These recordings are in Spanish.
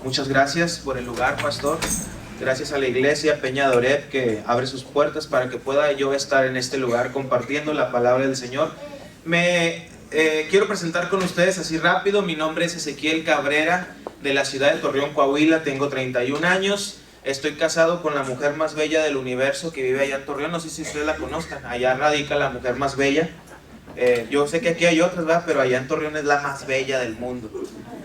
Muchas gracias por el lugar, pastor. Gracias a la iglesia Peña de Oreb que abre sus puertas para que pueda yo estar en este lugar compartiendo la palabra del Señor. Me quiero presentar con ustedes así rápido. Mi nombre es Ezequiel Cabrera, de la ciudad de Torreón, Coahuila. Tengo 31 años. Estoy casado con la mujer más bella del universo que vive allá en Torreón. No sé si ustedes la conozcan. Allá radica la mujer más bella. Yo sé que aquí hay otras, ¿verdad? Pero allá en Torreón es la más bella del mundo.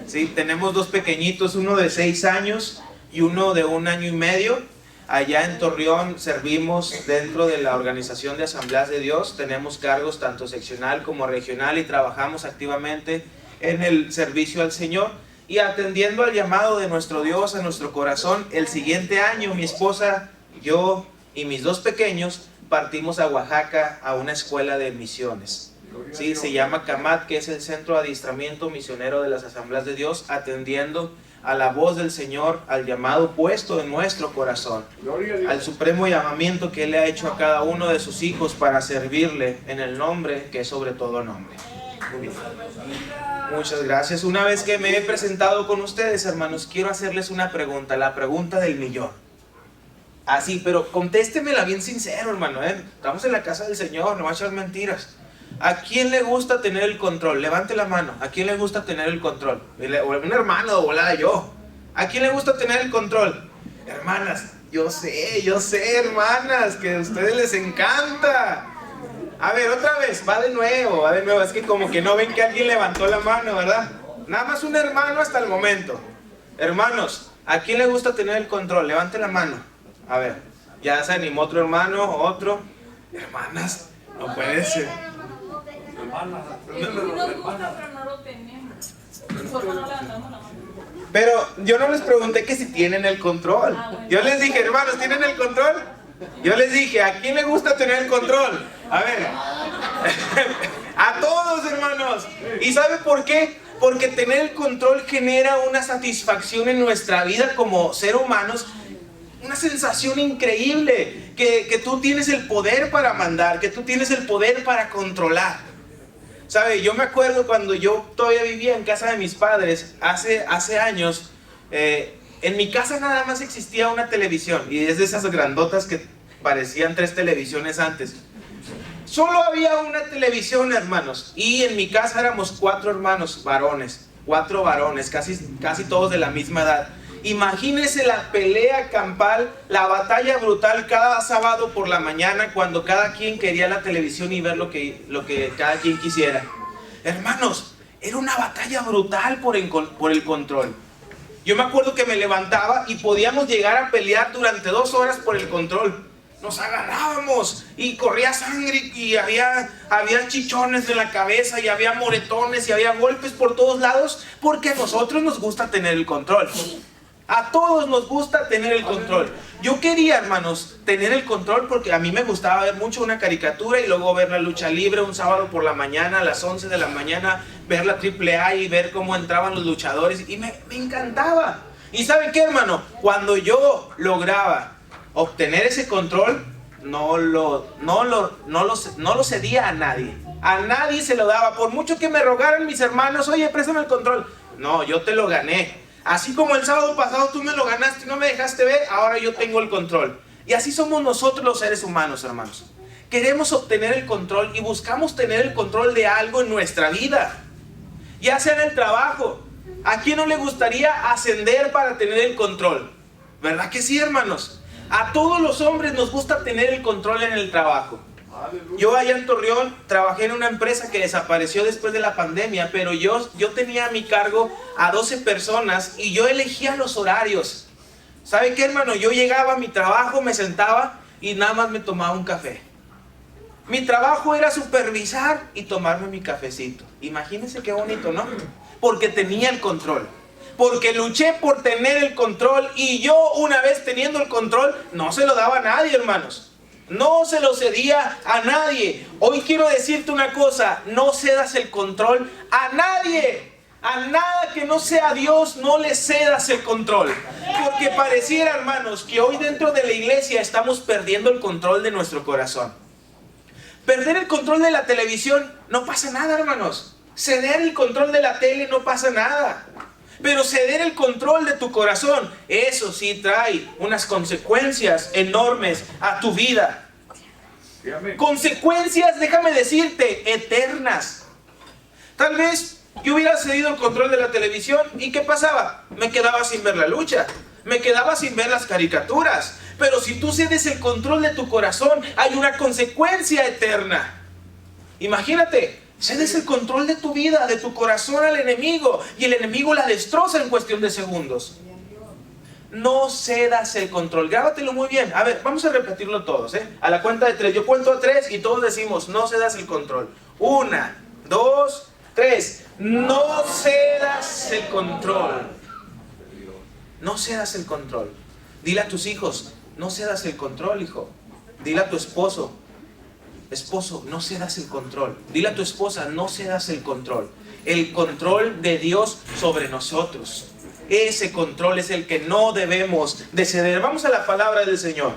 Sí, tenemos dos pequeñitos, uno de 6 años y uno de 1 año y medio. Allá en Torreón servimos dentro de la organización de Asambleas de Dios. Tenemos cargos tanto seccional como regional y trabajamos activamente en el servicio al Señor y atendiendo al llamado de nuestro Dios a nuestro corazón. El siguiente año mi esposa, yo y mis 2 pequeños partimos a Oaxaca a una escuela de misiones. Sí, se llama CAMAT, que es el Centro de Adiestramiento Misionero de las Asambleas de Dios, atendiendo a la voz del Señor, al llamado puesto en nuestro corazón, al supremo llamamiento que Él le ha hecho a cada uno de sus hijos para servirle en el nombre que es sobre todo nombre. Muchas gracias. Una vez que me he presentado con ustedes, hermanos, quiero hacerles una pregunta, la pregunta del millón. Así, pero contéstemela bien sincero, hermano, Estamos en la casa del Señor, no va a echar mentiras. ¿A quién le gusta tener el control? Levante la mano. ¿A quién le gusta tener el control? Un hermano, volada yo. ¿A quién le gusta tener el control? Hermanas, yo sé, hermanas, que a ustedes les encanta. A ver, otra vez, va de nuevo. Es que como que no ven que alguien levantó la mano, ¿verdad? Nada más un hermano hasta el momento. Hermanos, ¿a quién le gusta tener el control? Levante la mano. A ver, ya se animó otro hermano, otro. Hermanas, no puede ser. Pero yo no les pregunté que si tienen el control. Yo les dije, hermanos, ¿tienen el control? Yo les dije, ¿a quién le gusta tener el control? A ver, a todos, hermanos. ¿Y sabe por qué? Porque tener el control genera una satisfacción en nuestra vida como ser humanos. Una sensación increíble, que tú tienes el poder para mandar, que tú tienes el poder para controlar. ¿Sabe? Yo me acuerdo cuando yo todavía vivía en casa de mis padres, hace años, en mi casa nada más existía una televisión, y es de esas grandotas que parecían 3 televisiones antes. Solo había una televisión, hermanos, y en mi casa éramos 4 hermanos varones, 4 varones, casi todos de la misma edad. Imagínense la pelea campal, la batalla brutal cada sábado por la mañana cuando cada quien quería la televisión y ver lo que cada quien quisiera. Hermanos, era una batalla brutal por el control. Yo me acuerdo que me levantaba y podíamos llegar a pelear durante 2 horas por el control. Nos agarrábamos y corría sangre y había chichones en la cabeza y había moretones y había golpes por todos lados porque a nosotros nos gusta tener el control. A todos nos gusta tener el control. Yo quería, hermanos, tener el control porque a mí me gustaba ver mucho una caricatura y luego ver la lucha libre un sábado por la mañana, a las 11 de la mañana, ver la AAA y ver cómo entraban los luchadores y me encantaba. ¿Y saben qué, hermano? Cuando yo lograba obtener ese control, no lo cedía a nadie. A nadie se lo daba. Por mucho que me rogaran mis hermanos, oye, préstame el control. No, yo te lo gané. Así como el sábado pasado tú me lo ganaste y no me dejaste ver, ahora yo tengo el control. Y así somos nosotros los seres humanos, hermanos. Queremos obtener el control y buscamos tener el control de algo en nuestra vida. Ya sea en el trabajo. ¿A quién no le gustaría ascender para tener el control? ¿Verdad que sí, hermanos? A todos los hombres nos gusta tener el control en el trabajo. Yo allá en Torreón trabajé en una empresa que desapareció después de la pandemia, pero yo tenía a mi cargo a 12 personas y yo elegía los horarios. ¿Sabe qué, hermano? Yo llegaba a mi trabajo, me sentaba y nada más me tomaba un café. Mi trabajo era supervisar y tomarme mi cafecito. Imagínense qué bonito, ¿no? Porque tenía el control. Porque luché por tener el control y yo, una vez teniendo el control, no se lo daba a nadie, hermanos. No se lo cedía a nadie. Hoy quiero decirte una cosa, no cedas el control a nadie. A nada que no sea Dios, no le cedas el control. Porque pareciera, hermanos, que hoy dentro de la iglesia estamos perdiendo el control de nuestro corazón. Perder el control de la televisión, no pasa nada, hermanos. Ceder el control de la tele, no pasa nada. Pero ceder el control de tu corazón, eso sí trae unas consecuencias enormes a tu vida. Consecuencias, déjame decirte, eternas. Tal vez yo hubiera cedido el control de la televisión y ¿qué pasaba? Me quedaba sin ver la lucha, me quedaba sin ver las caricaturas. Pero si tú cedes el control de tu corazón, hay una consecuencia eterna. Imagínate, cedes el control de tu vida, de tu corazón al enemigo, y el enemigo la destroza en cuestión de segundos. No cedas el control. Grábatelo muy bien. A ver, vamos a repetirlo todos, A la cuenta de 3. Yo cuento a 3 y todos decimos, no cedas el control. 1, 2, 3. No cedas el control. No cedas el control. Dile a tus hijos, no cedas el control, hijo. Dile a tu esposo, esposo, no cedas el control. Dile a tu esposa, no cedas el control. El control de Dios sobre nosotros. Ese control es el que no debemos de ceder. Vamos a la palabra del Señor.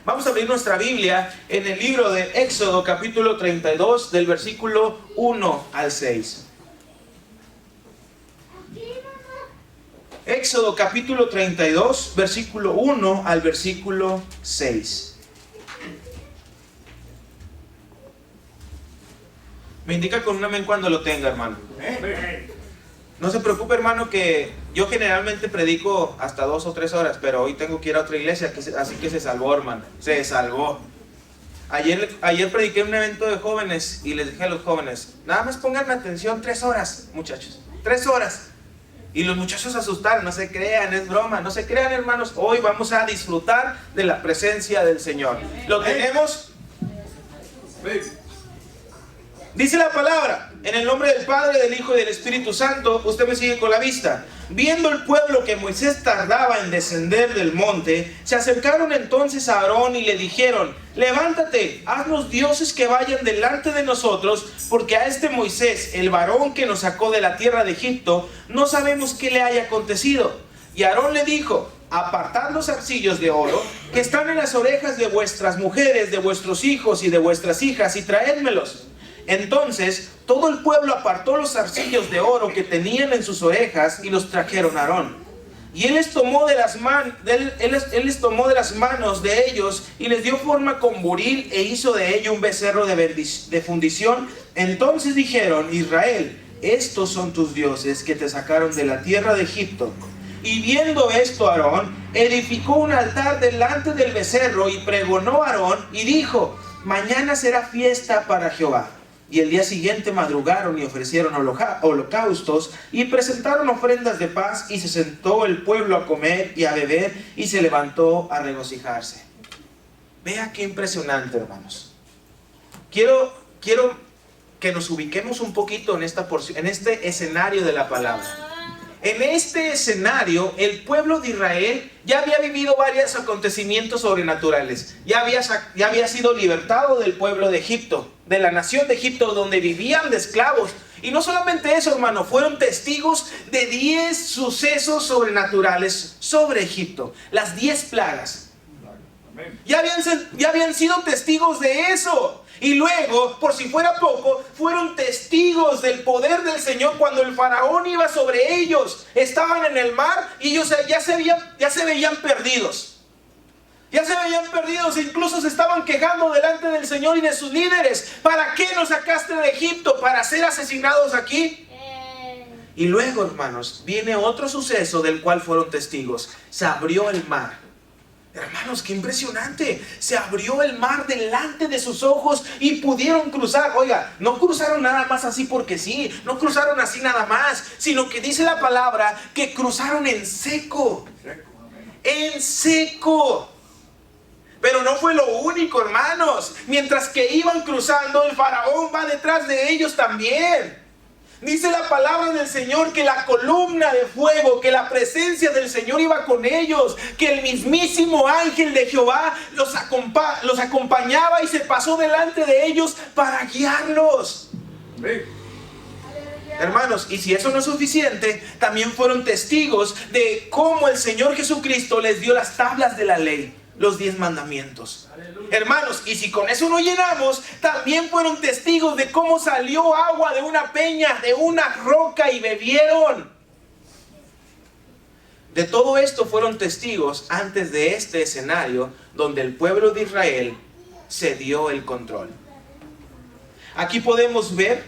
Vamos a abrir nuestra Biblia en el libro de Éxodo, capítulo 32, del versículo 1 al 6. Éxodo, capítulo 32, versículo 1 al versículo 6. Me indica con un amén cuando lo tenga, hermano. No se preocupe, hermano, que yo generalmente predico hasta 2 o 3 horas, pero hoy tengo que ir a otra iglesia, así que se salvó, hermano. Se salvó. Ayer prediqué en un evento de jóvenes y les dije a los jóvenes, nada más pónganme atención 3 horas, muchachos. 3 horas. Y los muchachos se asustaron, no se crean, es broma, no se crean, hermanos. Hoy vamos a disfrutar de la presencia del Señor. ¿Lo tenemos? Dice la palabra, en el nombre del Padre, del Hijo y del Espíritu Santo. Usted me sigue con la vista. Viendo el pueblo que Moisés tardaba en descender del monte, se acercaron entonces a Aarón y le dijeron, levántate, haznos dioses que vayan delante de nosotros, porque a este Moisés, el varón que nos sacó de la tierra de Egipto, no sabemos qué le haya acontecido. Y Aarón le dijo, apartad los zarcillos de oro que están en las orejas de vuestras mujeres, de vuestros hijos y de vuestras hijas, y traédmelos. Entonces todo el pueblo apartó los zarcillos de oro que tenían en sus orejas y los trajeron a Aarón. Y él les tomó de las manos de ellos y les dio forma con buril e hizo de ello un becerro de fundición. Entonces dijeron, Israel, estos son tus dioses que te sacaron de la tierra de Egipto. Y viendo esto Aarón, edificó un altar delante del becerro y pregonó a Aarón y dijo, mañana será fiesta para Jehová. Y el día siguiente madrugaron y ofrecieron holocaustos y presentaron ofrendas de paz, y se sentó el pueblo a comer y a beber y se levantó a regocijarse. Vea qué impresionante, hermanos. Quiero que nos ubiquemos un poquito en esta porción, en este escenario de la palabra. En este escenario, el pueblo de Israel ya había vivido varios acontecimientos sobrenaturales. Ya había sido libertado del pueblo de Egipto, de la nación de Egipto, donde vivían de esclavos. Y no solamente eso, hermano, fueron testigos de 10 sucesos sobrenaturales sobre Egipto. Las 10 plagas. Ya habían sido testigos de eso. Y luego, por si fuera poco, fueron testigos del poder del Señor cuando el faraón iba sobre ellos. Estaban en el mar y ellos ya se veían perdidos. Ya se veían perdidos, incluso se estaban quejando delante del Señor y de sus líderes. ¿Para qué nos sacaste de Egipto? ¿Para ser asesinados aquí? Y luego, hermanos, viene otro suceso del cual fueron testigos. Se abrió el mar. Hermanos, qué impresionante. Se abrió el mar delante de sus ojos y pudieron cruzar. Oiga, no cruzaron nada más así porque sí. No cruzaron así nada más. Sino que dice la palabra que cruzaron en seco. En seco. Pero no fue lo único, hermanos. Mientras que iban cruzando, el faraón va detrás de ellos también. Dice la palabra del Señor que la columna de fuego, que la presencia del Señor iba con ellos, que el mismísimo ángel de Jehová los acompañaba y se pasó delante de ellos para guiarlos. Hermanos, y si eso no es suficiente, también fueron testigos de cómo el Señor Jesucristo les dio las tablas de la ley, los 10 mandamientos. Hermanos, y si con eso no llenamos, también fueron testigos de cómo salió agua de una peña, de una roca, y bebieron. De todo esto fueron testigos antes de este escenario donde el pueblo de Israel cedió el control. Aquí podemos ver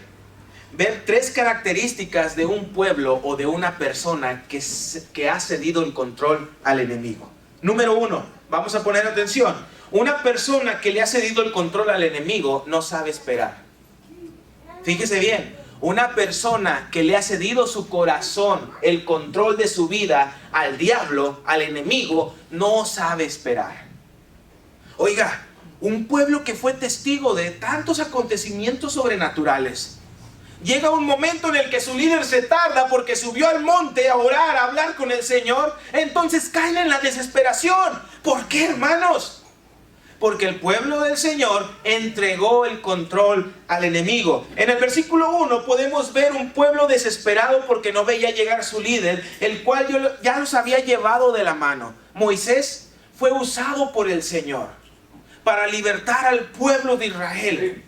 tres características de un pueblo o de una persona que ha cedido el control al enemigo. Número 1, vamos a poner atención. Una persona que le ha cedido el control al enemigo no sabe esperar. Fíjese bien, una persona que le ha cedido su corazón, el control de su vida al diablo, al enemigo, no sabe esperar. Oiga, un pueblo que fue testigo de tantos acontecimientos sobrenaturales, llega un momento en el que su líder se tarda porque subió al monte a orar, a hablar con el Señor. Entonces caen en la desesperación. ¿Por qué, hermanos? Porque el pueblo del Señor entregó el control al enemigo. En el versículo 1 podemos ver un pueblo desesperado porque no veía llegar su líder, el cual ya los había llevado de la mano. Moisés fue usado por el Señor para libertar al pueblo de Israel.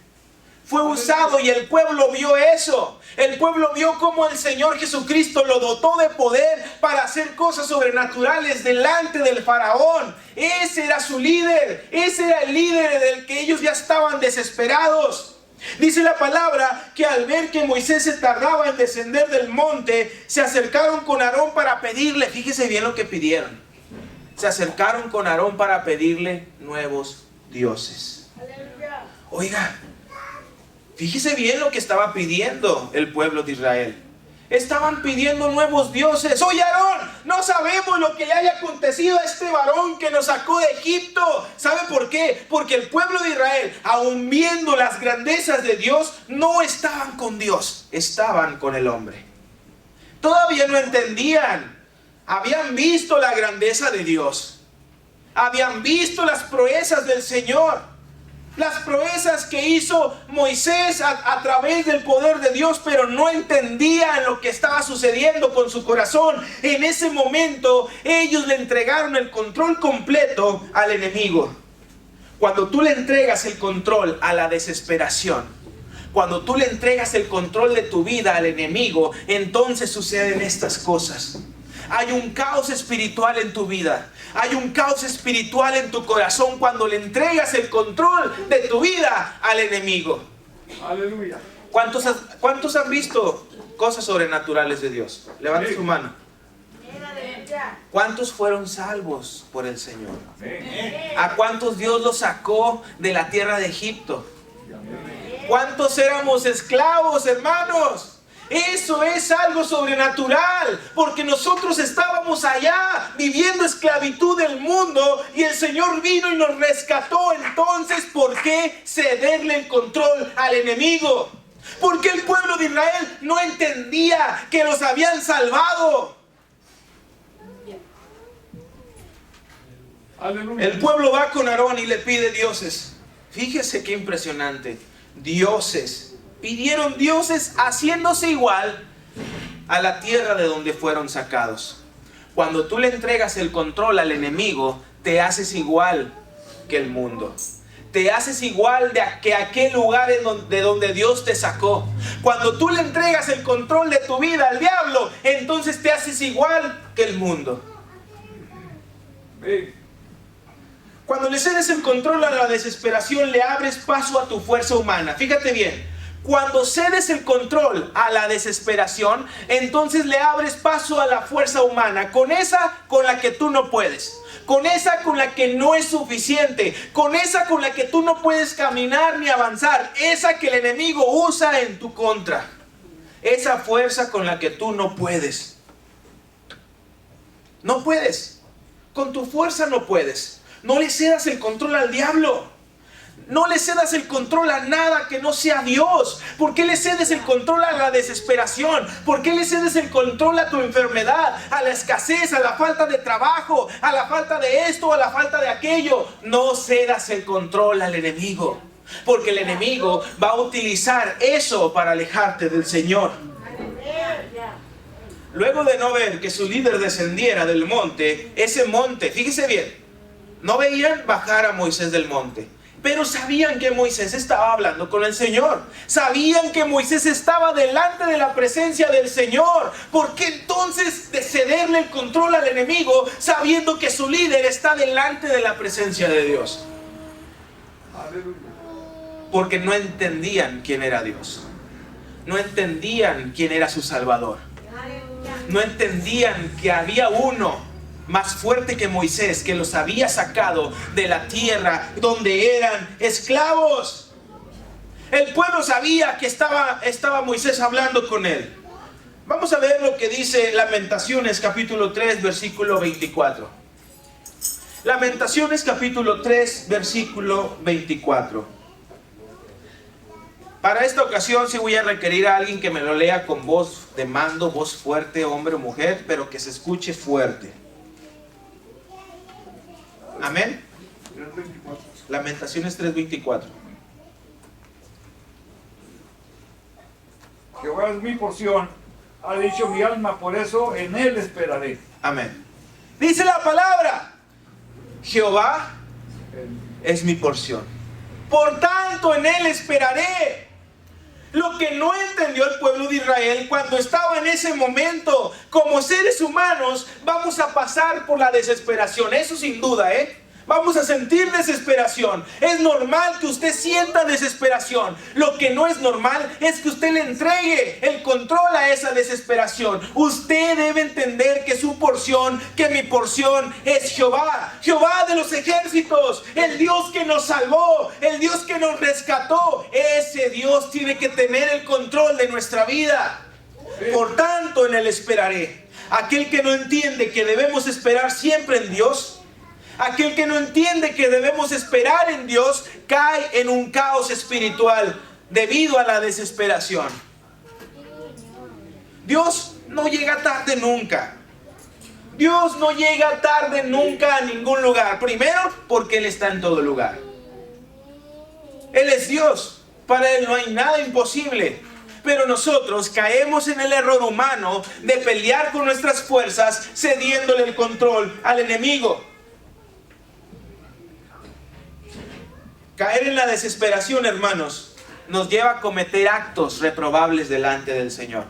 Fue usado y el pueblo vio eso. El pueblo vio cómo el Señor Jesucristo lo dotó de poder para hacer cosas sobrenaturales delante del faraón. Ese era su líder. Ese era el líder del que ellos ya estaban desesperados. Dice la palabra que al ver que Moisés se tardaba en descender del monte, se acercaron con Aarón para pedirle. Fíjese bien lo que pidieron. Se acercaron con Aarón para pedirle nuevos dioses. Oiga, fíjese bien lo que estaba pidiendo el pueblo de Israel. Estaban pidiendo nuevos dioses. Oye, Aarón, no sabemos lo que le haya acontecido a este varón que nos sacó de Egipto. ¿Sabe por qué? Porque el pueblo de Israel, aun viendo las grandezas de Dios, no estaban con Dios, estaban con el hombre. Todavía no entendían. Habían visto la grandeza de Dios. Habían visto las proezas del Señor. Las proezas que hizo Moisés a través del poder de Dios, pero no entendían lo que estaba sucediendo con su corazón. En ese momento ellos le entregaron el control completo al enemigo. Cuando tú le entregas el control a la desesperación, cuando tú le entregas el control de tu vida al enemigo, entonces suceden estas cosas. Hay un caos espiritual en tu vida. Hay un caos espiritual en tu corazón cuando le entregas el control de tu vida al enemigo. Aleluya. ¿Cuántos han visto cosas sobrenaturales de Dios? Levante su mano. ¿Cuántos fueron salvos por el Señor? ¿A cuántos Dios los sacó de la tierra de Egipto? ¿Cuántos éramos esclavos, hermanos? Eso es algo sobrenatural, porque nosotros estábamos allá viviendo esclavitud del mundo y el Señor vino y nos rescató. Entonces, ¿por qué cederle el control al enemigo? Porque el pueblo de Israel no entendía que los habían salvado. Aleluya. El pueblo va con Aarón y le pide dioses. Fíjese qué impresionante. Dioses. Pidieron dioses haciéndose igual a la tierra de donde fueron sacados. Cuando tú le entregas el control al enemigo, te haces igual que el mundo. Te haces igual que aquel lugar de donde Dios te sacó. Cuando tú le entregas el control de tu vida al diablo, entonces te haces igual que el mundo. Cuando le cedes el control a la desesperación, le abres paso a tu fuerza humana. Fíjate bien. Cuando cedes el control a la desesperación, entonces le abres paso a la fuerza humana, con esa con la que tú no puedes, con esa con la que no es suficiente, con esa con la que tú no puedes caminar ni avanzar, esa que el enemigo usa en tu contra, esa fuerza con la que tú no puedes. No puedes, con tu fuerza no puedes. No le cedas el control al diablo. No le cedas el control a nada que no sea Dios. ¿Por qué le cedes el control a la desesperación? ¿Por qué le cedes el control a tu enfermedad, a la escasez, a la falta de trabajo, a la falta de esto, a la falta de aquello? No cedas el control al enemigo, porque el enemigo va a utilizar eso para alejarte del Señor. Luego de no ver que su líder descendiera del monte, ese monte, fíjese bien, no veían bajar a Moisés del monte. Pero sabían que Moisés estaba hablando con el Señor. Sabían que Moisés estaba delante de la presencia del Señor. ¿Por qué entonces de cederle el control al enemigo sabiendo que su líder está delante de la presencia de Dios? Porque no entendían quién era Dios. No entendían quién era su Salvador. No entendían que había uno más fuerte que Moisés, que los había sacado de la tierra donde eran esclavos. El pueblo sabía que estaba Moisés hablando con él. Vamos a ver lo que dice Lamentaciones capítulo 3 versículo 24. Lamentaciones capítulo 3 versículo 24. Para esta ocasión sí voy a requerir a alguien que me lo lea con voz de mando, voz fuerte, hombre o mujer, pero que se escuche fuerte. Amén. Lamentaciones 3:24. Jehová es mi porción, ha dicho mi alma, por eso en él esperaré. Amén. Dice la palabra: Jehová es mi porción, por tanto en él esperaré. Lo que no entendió el pueblo de Israel cuando estaba en ese momento, como seres humanos, vamos a pasar por la desesperación. Eso sin duda, vamos a sentir desesperación. Es normal que usted sienta desesperación. Lo que no es normal es que usted le entregue el control a esa desesperación. Usted debe entender que su porción, que mi porción es Jehová. Jehová de los ejércitos, el Dios que nos salvó, el Dios que nos rescató. Ese Dios tiene que tener el control de nuestra vida. Por tanto, en él esperaré. Aquel que no entiende que debemos esperar siempre en Dios, aquel que no entiende que debemos esperar en Dios, cae en un caos espiritual debido a la desesperación. Dios no llega tarde nunca. Dios no llega tarde nunca a ningún lugar. Primero, porque Él está en todo lugar. Él es Dios. Para Él no hay nada imposible. Pero nosotros caemos en el error humano de pelear con nuestras fuerzas, cediéndole el control al enemigo. Caer en la desesperación, hermanos, nos lleva a cometer actos reprobables delante del Señor.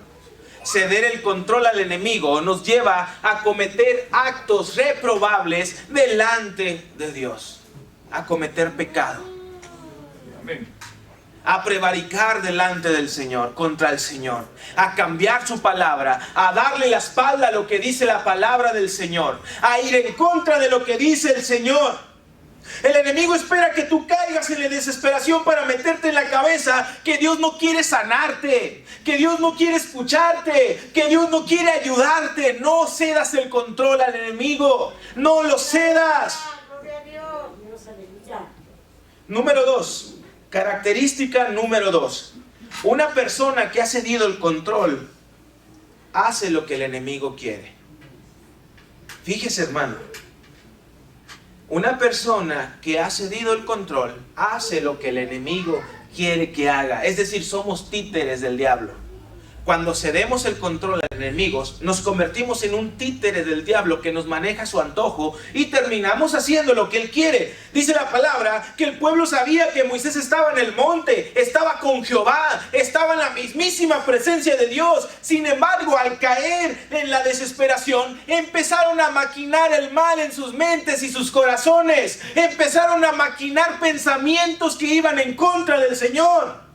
Ceder el control al enemigo nos lleva a cometer actos reprobables delante de Dios. A cometer pecado. Amén. A prevaricar delante del Señor, contra el Señor, a cambiar su palabra, a darle la espalda a lo que dice la palabra del Señor, a ir en contra de lo que dice el Señor. El enemigo espera que tú caigas en la desesperación para meterte en la cabeza que Dios no quiere sanarte, que Dios no quiere escucharte, que Dios no quiere ayudarte. No cedas el control al enemigo, no lo cedas. Número 2, característica número 2. Una persona que ha cedido el control hace lo que el enemigo quiere. Fíjese, hermano. Una persona que ha cedido el control hace lo que el enemigo quiere que haga. Es decir, somos títeres del diablo. Cuando cedemos el control a enemigos, nos convertimos en un títere del diablo que nos maneja a su antojo y terminamos haciendo lo que él quiere. Dice la palabra que el pueblo sabía que Moisés estaba en el monte, estaba con Jehová, estaba en la mismísima presencia de Dios. Sin embargo, al caer en la desesperación, empezaron a maquinar el mal en sus mentes y sus corazones. Empezaron a maquinar pensamientos que iban en contra del Señor.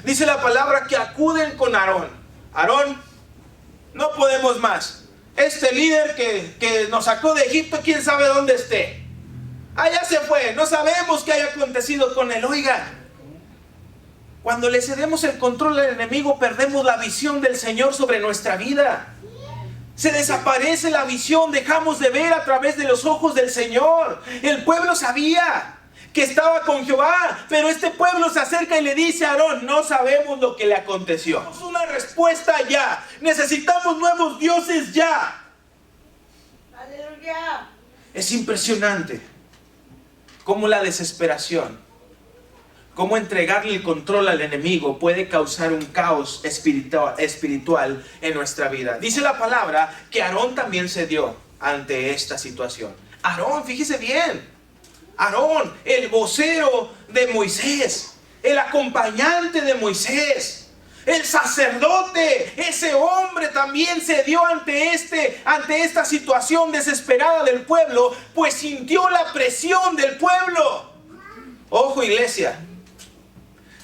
Dice la palabra que acuden con Aarón. Aarón, no podemos más. Este líder que nos sacó de Egipto, quién sabe dónde esté. Allá se fue, no sabemos qué haya acontecido con él. Oiga, cuando le cedemos el control al enemigo, perdemos la visión del Señor sobre nuestra vida. Se desaparece la visión, dejamos de ver a través de los ojos del Señor. El pueblo sabía que estaba con Jehová, pero este pueblo se acerca y le dice a Aarón, no sabemos lo que le aconteció. Es una respuesta ya. Necesitamos nuevos dioses ya. Aleluya. Es impresionante cómo la desesperación, cómo entregarle el control al enemigo puede causar un caos espiritual en nuestra vida. Dice la palabra que Aarón también cedió ante esta situación. Aarón, fíjese bien. Aarón, el vocero de Moisés, el acompañante de Moisés. El sacerdote, ese hombre también se dio ante esta situación desesperada del pueblo, pues sintió la presión del pueblo. Ojo, iglesia,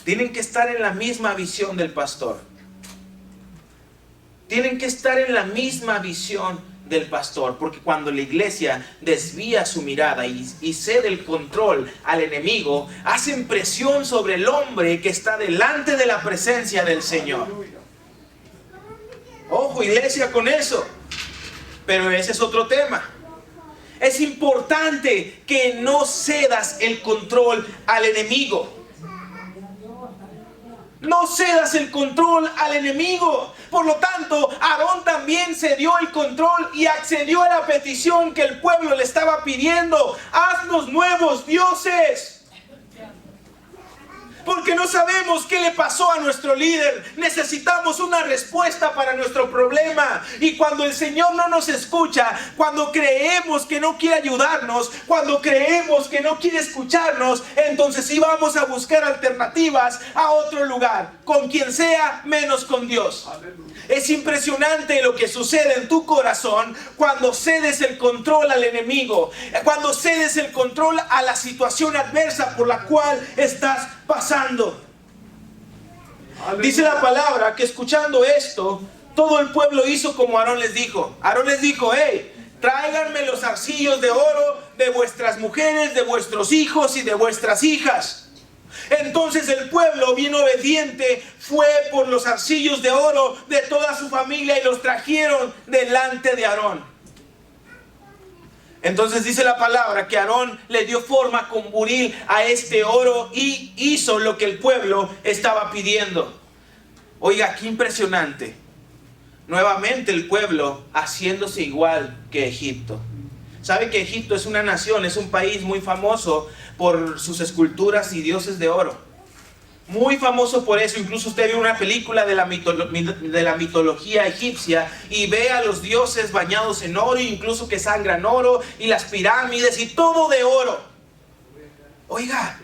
tienen que estar en la misma visión del pastor. Tienen que estar en la misma visión del pastor, porque cuando la iglesia desvía su mirada y cede el control al enemigo, hacen presión sobre el hombre que está delante de la presencia del Señor. Ojo, iglesia, con eso. Pero ese es otro tema. Es importante que no cedas el control al enemigo. No cedas el control al enemigo. Por lo tanto, Aarón también cedió el control y accedió a la petición que el pueblo le estaba pidiendo. Haznos nuevos dioses. Porque no sabemos qué le pasó a nuestro líder. Necesitamos una respuesta para nuestro problema. Y cuando el Señor no nos escucha, cuando creemos que no quiere ayudarnos, cuando creemos que no quiere escucharnos, entonces sí vamos a buscar alternativas a otro lugar, con quien sea, menos con Dios. Es impresionante lo que sucede en tu corazón cuando cedes el control al enemigo, cuando cedes el control a la situación adversa por la cual estás pasando. Dice la palabra que escuchando esto, todo el pueblo hizo como Aarón les dijo. Aarón les dijo: hey, tráiganme los zarcillos de oro de vuestras mujeres, de vuestros hijos y de vuestras hijas. Entonces el pueblo, bien obediente, fue por los zarcillos de oro de toda su familia y los trajeron delante de Aarón. Entonces dice la palabra que Aarón le dio forma con buril a este oro y hizo lo que el pueblo estaba pidiendo. Oiga, qué impresionante. Nuevamente el pueblo haciéndose igual que Egipto. ¿Sabe que Egipto es una nación, es un país muy famoso por sus esculturas y dioses de oro? Muy famoso por eso. Incluso usted ve una película de la mitología egipcia y ve a los dioses bañados en oro, incluso que sangran oro, y las pirámides y todo de oro. Oiga,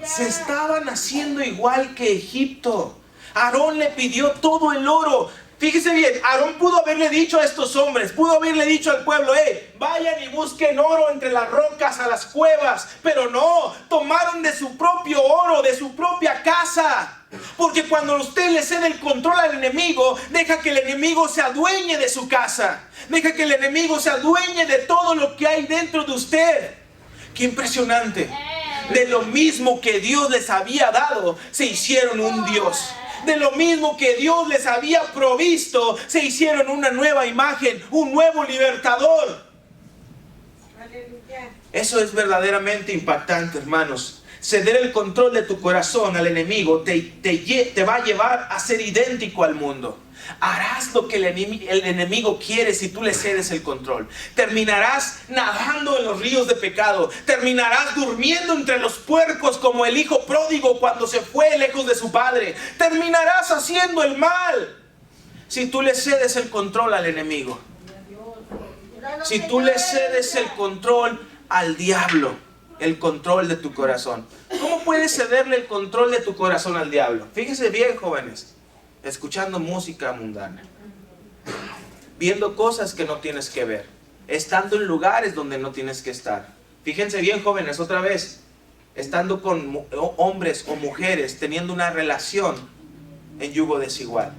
se estaban haciendo igual que Egipto. Aarón le pidió todo el oro. Fíjese bien, Aarón pudo haberle dicho a estos hombres, pudo haberle dicho al pueblo: vayan y busquen oro entre las rocas, a las cuevas. Pero no, tomaron de su propio oro, de su propia casa. Porque cuando usted le cede el control al enemigo, deja que el enemigo se adueñe de su casa. Deja que el enemigo se adueñe de todo lo que hay dentro de usted. ¡Qué impresionante! De lo mismo que Dios les había dado, se hicieron un Dios. De lo mismo que Dios les había provisto, se hicieron una nueva imagen, un nuevo libertador. Eso es verdaderamente impactante, hermanos. Ceder el control de tu corazón al enemigo te va a llevar a ser idéntico al mundo. Harás lo que el enemigo quiere si tú le cedes el control. Terminarás nadando en los ríos de pecado. Terminarás durmiendo entre los puercos como el hijo pródigo cuando se fue lejos de su padre. Terminarás haciendo el mal si tú le cedes el control al enemigo. Si tú le cedes el control al diablo, el control de tu corazón. ¿Cómo puedes cederle el control de tu corazón al diablo? Fíjense bien, jóvenes. Escuchando música mundana, viendo cosas que no tienes que ver, estando en lugares donde no tienes que estar. Fíjense bien, jóvenes, otra vez, estando con hombres o mujeres, teniendo una relación en yugo desigual.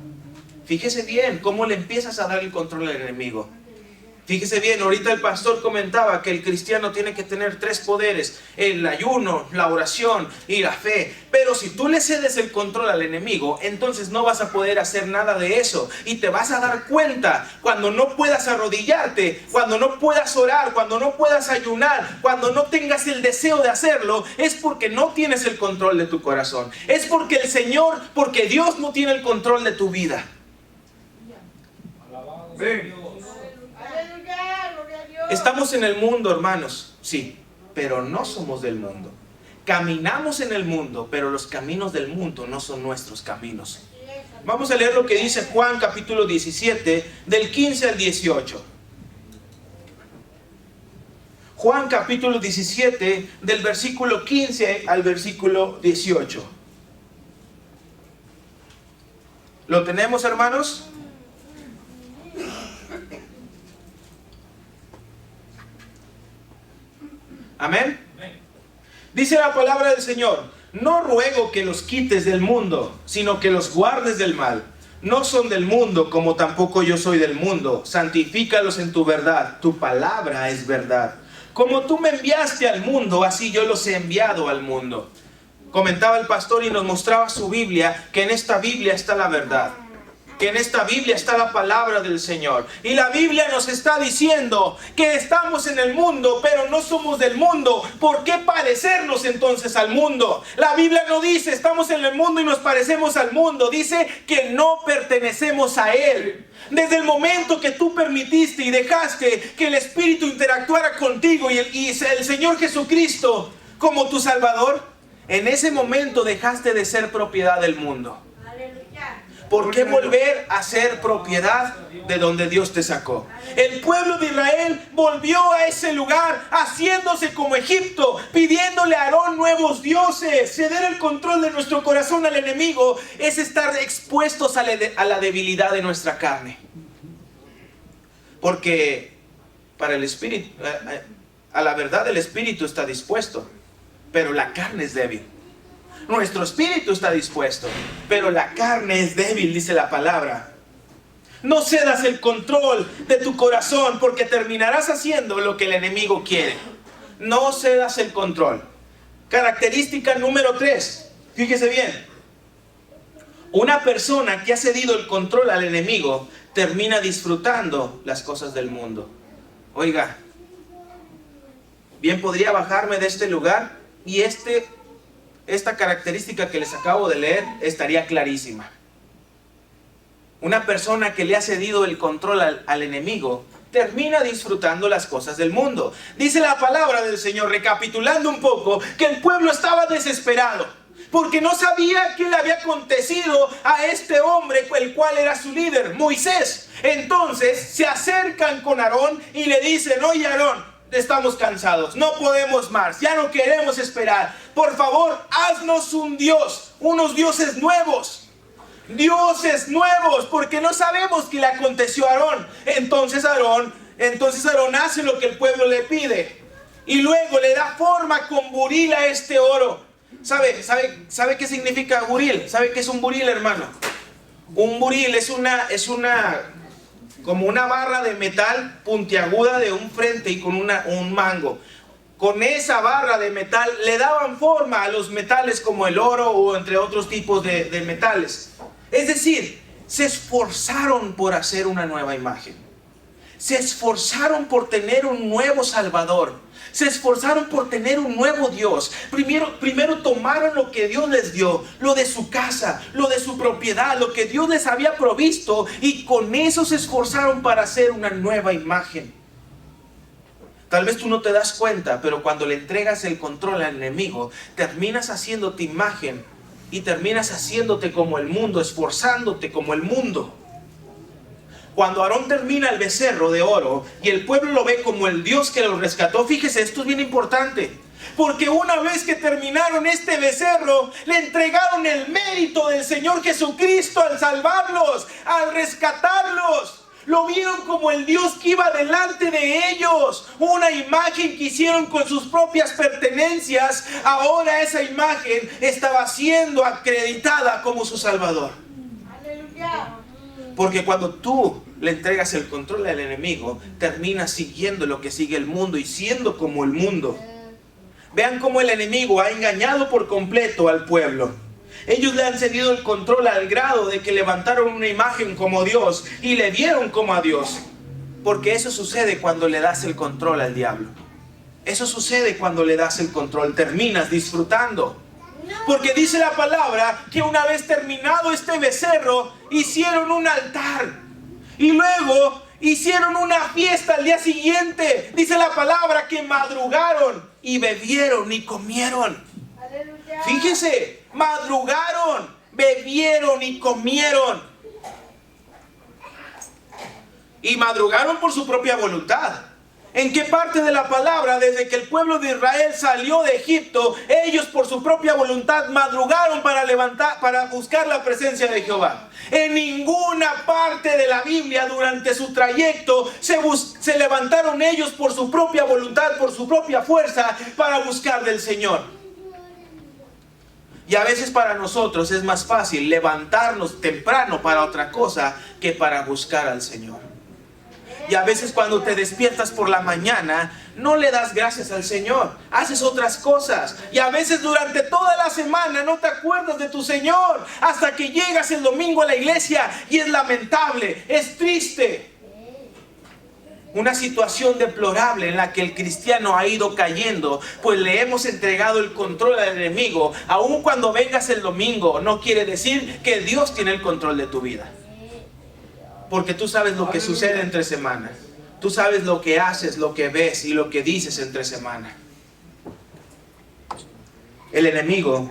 Fíjese bien cómo le empiezas a dar el control al enemigo. Fíjese bien, ahorita el pastor comentaba que el cristiano tiene que tener 3 poderes: el ayuno, la oración y la fe. Pero si tú le cedes el control al enemigo, entonces no vas a poder hacer nada de eso. Y te vas a dar cuenta cuando no puedas arrodillarte, cuando no puedas orar, cuando no puedas ayunar, cuando no tengas el deseo de hacerlo, es porque no tienes el control de tu corazón. Es porque porque Dios no tiene el control de tu vida. Sí. Estamos en el mundo, hermanos, sí, pero no somos del mundo. Caminamos en el mundo, pero los caminos del mundo no son nuestros caminos. Vamos a leer lo que dice Juan capítulo 17, del 15 al 18. Juan capítulo 17, del versículo 15 al versículo 18. ¿Lo tenemos, hermanos? Amén. Dice la palabra del Señor: no ruego que los quites del mundo, sino que los guardes del mal. No son del mundo, como tampoco yo soy del mundo. Santifícalos en tu verdad. Tu palabra es verdad. Como tú me enviaste al mundo, así yo los he enviado al mundo. Comentaba el pastor y nos mostraba su Biblia, que en esta Biblia está la verdad. Que en esta Biblia está la palabra del Señor. Y la Biblia nos está diciendo que estamos en el mundo, pero no somos del mundo. ¿Por qué parecernos entonces al mundo? La Biblia no dice estamos en el mundo y nos parecemos al mundo. Dice que no pertenecemos a Él. Desde el momento que tú permitiste y dejaste que el Espíritu interactuara contigo y el Señor Jesucristo como tu Salvador, en ese momento dejaste de ser propiedad del mundo. ¿Por qué volver a ser propiedad de donde Dios te sacó? El pueblo de Israel volvió a ese lugar haciéndose como Egipto, pidiéndole a Aarón nuevos dioses. Ceder el control de nuestro corazón al enemigo es estar expuestos a la debilidad de nuestra carne. Porque para el espíritu, a la verdad el espíritu está dispuesto, pero la carne es débil. Nuestro espíritu está dispuesto, pero la carne es débil, dice la palabra. No cedas el control de tu corazón, porque terminarás haciendo lo que el enemigo quiere. No cedas el control. Característica número 3. Fíjese bien. Una persona que ha cedido el control al enemigo termina disfrutando las cosas del mundo. Oiga, bien podría bajarme de este lugar y esta característica que les acabo de leer estaría clarísima. Una persona que le ha cedido el control al enemigo termina disfrutando las cosas del mundo. Dice la palabra del Señor, recapitulando un poco, que el pueblo estaba desesperado porque no sabía qué le había acontecido a este hombre, el cual era su líder, Moisés. Entonces se acercan con Aarón y le dicen: oye, Aarón, estamos cansados, no podemos más, ya no queremos esperar. Por favor, haznos un Dios, unos dioses nuevos, porque no sabemos qué le aconteció a Aarón. Entonces Aarón hace lo que el pueblo le pide y luego le da forma con buril a este oro. ¿Sabe qué significa buril? ¿Sabe qué es un buril, hermano? Un buril es como una barra de metal puntiaguda de un frente y con un mango. Con esa barra de metal le daban forma a los metales como el oro o entre otros tipos de metales. Es decir, se esforzaron por hacer una nueva imagen. Se esforzaron por tener un nuevo Salvador. Se esforzaron por tener un nuevo Dios. Primero tomaron lo que Dios les dio, lo de su casa, lo de su propiedad, lo que Dios les había provisto, y con eso se esforzaron para hacer una nueva imagen. Tal vez tú no te das cuenta, pero cuando le entregas el control al enemigo, terminas haciéndote imagen y terminas haciéndote como el mundo, esforzándote como el mundo. Cuando Aarón termina el becerro de oro y el pueblo lo ve como el Dios que lo rescató, fíjese, esto es bien importante, porque una vez que terminaron este becerro, le entregaron el mérito del Señor Jesucristo al salvarlos, al rescatarlos. Lo vieron como el Dios que iba delante de ellos. Una imagen que hicieron con sus propias pertenencias. Ahora esa imagen estaba siendo acreditada como su Salvador. Aleluya. Porque cuando tú le entregas el control al enemigo, terminas siguiendo lo que sigue el mundo y siendo como el mundo. Vean cómo el enemigo ha engañado por completo al pueblo. Ellos le han cedido el control al grado de que levantaron una imagen como Dios y le vieron como a Dios. Porque eso sucede cuando le das el control al diablo. Eso sucede cuando le das el control. Terminas disfrutando. Porque dice la palabra que una vez terminado este becerro, hicieron un altar. Y luego hicieron una fiesta al día siguiente. Dice la palabra que madrugaron y bebieron y comieron. Aleluya. Fíjese, madrugaron, bebieron y comieron. Y madrugaron por su propia voluntad. ¿En qué parte de la palabra, desde que el pueblo de Israel salió de Egipto, ellos por su propia voluntad madrugaron para buscar la presencia de Jehová? En ninguna parte de la Biblia durante su trayecto se levantaron ellos por su propia voluntad, por su propia fuerza, para buscar del Señor. Y a veces para nosotros es más fácil levantarnos temprano para otra cosa que para buscar al Señor. Y a veces cuando te despiertas por la mañana, no le das gracias al Señor. Haces otras cosas. Y a veces durante toda la semana no te acuerdas de tu Señor. Hasta que llegas el domingo a la iglesia y es lamentable, es triste. Una situación deplorable en la que el cristiano ha ido cayendo, pues le hemos entregado el control al enemigo. Aun cuando vengas el domingo, no quiere decir que Dios tiene el control de tu vida. Porque tú sabes lo que sucede entre semana. Tú sabes lo que haces, lo que ves y lo que dices entre semana. El enemigo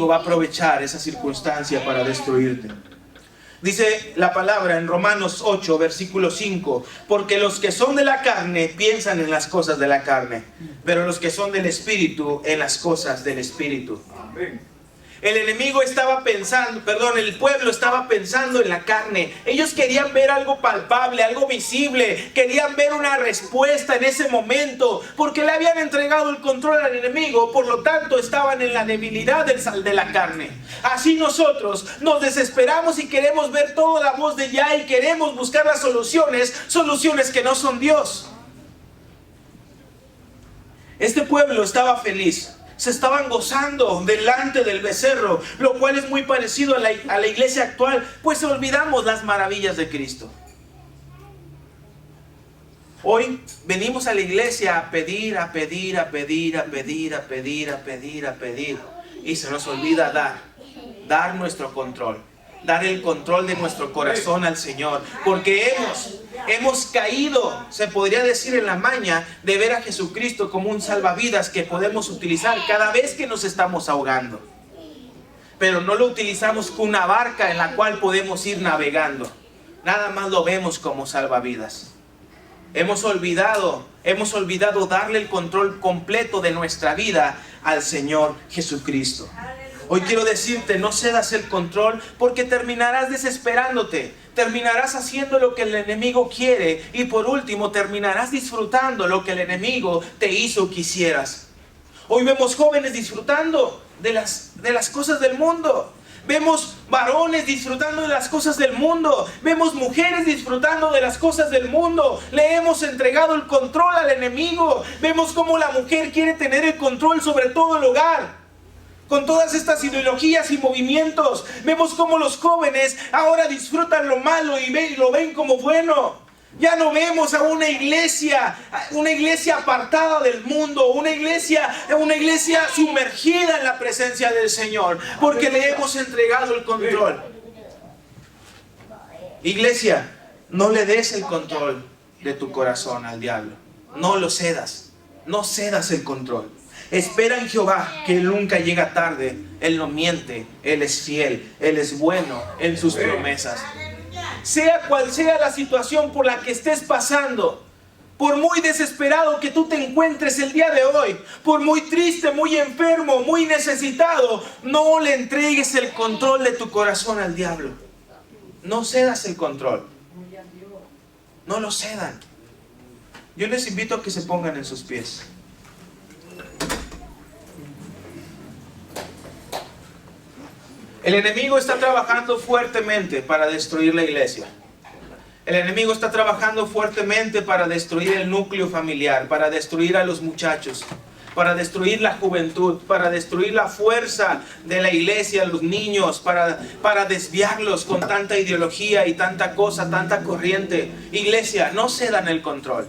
va a aprovechar esa circunstancia para destruirte. Dice la palabra en Romanos 8, versículo 5. Porque los que son de la carne piensan en las cosas de la carne, pero los que son del Espíritu en las cosas del Espíritu. Amén. El pueblo estaba pensando en la carne. Ellos querían ver algo palpable, algo visible. Querían ver una respuesta en ese momento, porque le habían entregado el control al enemigo. Por lo tanto, estaban en la debilidad de la carne. Así nosotros nos desesperamos y queremos ver toda la voz de Yah y queremos buscar las soluciones que no son Dios. Este pueblo estaba feliz. Se estaban gozando delante del becerro, lo cual es muy parecido a la iglesia actual, pues olvidamos las maravillas de Cristo. Hoy venimos a la iglesia a pedir, y se nos olvida dar nuestro control, dar el control de nuestro corazón al Señor, porque hemos caído, se podría decir, en la maña de ver a Jesucristo como un salvavidas que podemos utilizar cada vez que nos estamos ahogando. Pero no lo utilizamos como una barca en la cual podemos ir navegando. Nada más lo vemos como salvavidas. Hemos olvidado darle el control completo de nuestra vida al Señor Jesucristo. Hoy quiero decirte, no cedas el control, porque terminarás desesperándote, terminarás haciendo lo que el enemigo quiere, y por último terminarás disfrutando lo que el enemigo te hizo que hicieras. Hoy vemos jóvenes disfrutando de las cosas del mundo. Vemos varones disfrutando de las cosas del mundo. Vemos mujeres disfrutando de las cosas del mundo. Le hemos entregado el control al enemigo. Vemos cómo la mujer quiere tener el control sobre todo el hogar, con todas estas ideologías y movimientos. Vemos cómo los jóvenes ahora disfrutan lo malo y lo ven como bueno. Ya no vemos a una iglesia apartada del mundo, una iglesia sumergida en la presencia del Señor, porque le hemos entregado el control. Iglesia, no le des el control de tu corazón al diablo. No lo cedas, no cedas el control. Espera en Jehová, que Él nunca llega tarde. Él no miente, Él es fiel, Él es bueno en sus promesas. Sea cual sea la situación por la que estés pasando, por muy desesperado que tú te encuentres el día de hoy, por muy triste, muy enfermo, muy necesitado, no le entregues el control de tu corazón al diablo. No cedas el control. No lo cedan. Yo les invito a que se pongan en sus pies. El enemigo está trabajando fuertemente para destruir la iglesia. El enemigo está trabajando fuertemente para destruir el núcleo familiar, para destruir a los muchachos, para destruir la juventud, para destruir la fuerza de la iglesia, los niños, para desviarlos con tanta ideología y tanta cosa, tanta corriente. Iglesia, no cedan el control.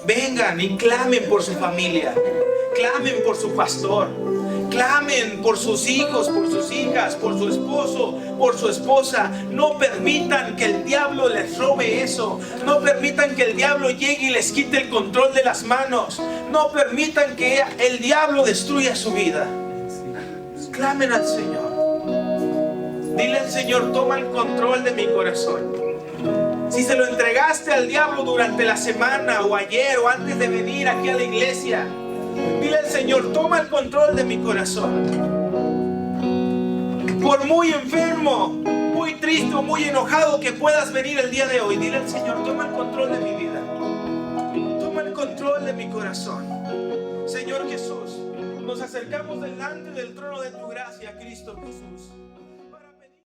Vengan y clamen por su familia, clamen por su pastor. Clamen por sus hijos, por sus hijas, por su esposo, por su esposa. No permitan que el diablo les robe eso. No permitan que el diablo llegue y les quite el control de las manos. No permitan que el diablo destruya su vida. Clamen al Señor. Dile al Señor, toma el control de mi corazón. Si se lo entregaste al diablo durante la semana o ayer o antes de venir aquí a la iglesia, dile al Señor, toma el control de mi corazón. Por muy enfermo, muy triste o muy enojado que puedas venir el día de hoy, dile al Señor, toma el control de mi vida. Toma el control de mi corazón. Señor Jesús, nos acercamos delante del trono de tu gracia, Cristo Jesús.